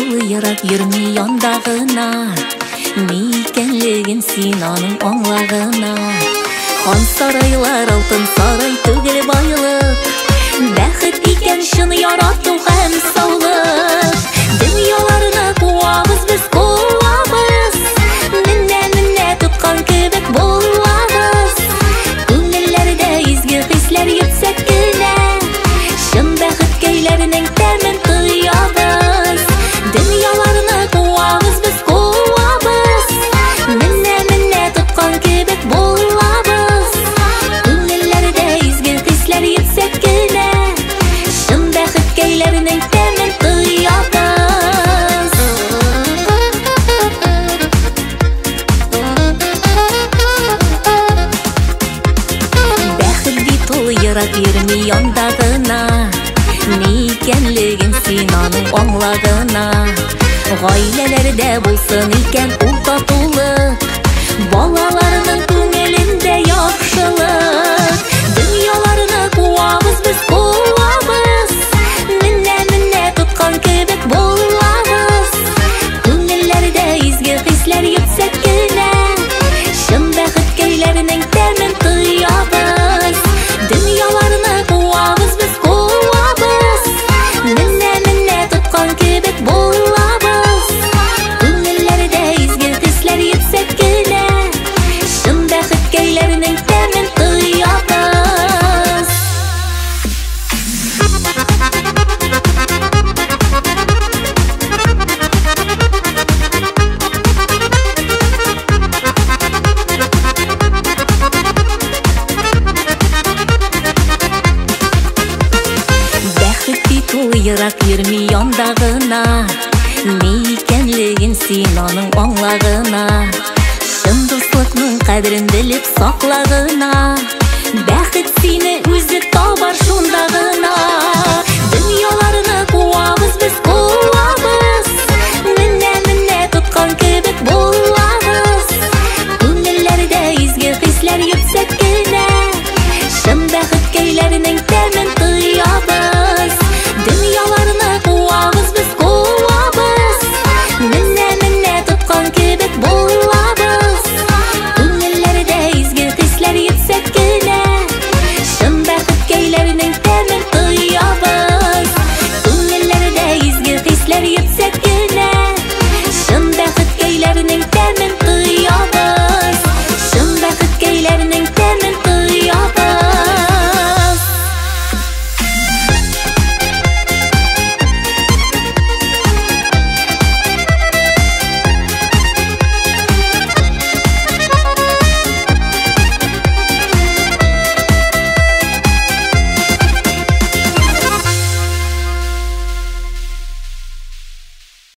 тулы ерак йөрми яндагына, ни икәнлеген син аның аңлагына. Хан сарайлар алтын сарай түгел байлык, бәхет икән шын ярату һәм саулык. Дөньяларны куабыз без куабыз, менә тоткан кебек булабыз. Күңелләрдә изге хисләр йөксәк кенә, шын бәхет көйләренең тәмен тоябыз. Дөньяларны куабыз без куабыз, менә тоткан кебек булабыз. Күңелләрдә изге хисләр йөксәк кенә, шын бәхет көйләренең тәмен тоябыз. Бәхет бит ул ерак йөрми яндагына, ни икәнлеген син аның аңлагына. Гаиләләрдә булсын икән ул татулык, балаларның күңелендә яхшылык. Дөньяларны куабыз без куабыз, менә тоткан кебек булабыз. Күңелләрдә изге хисләр йөксәк кенә, шын бәхет көйләренең тәмен тоябыз. Дөньяларны куабыз без куабыз, менә тоткан кебек булабыз. Күңелләрдә изге хисләр йөксәк кенә, шын бәхет көйләренең тәмен тоябыз. Бәхет бит ул ерак йөрми яндагына, ни икәнлеген син аның аңлагына. Шын дуслыкның кадерен белеп саклагына, бәхет сине үзе табар шунда гына.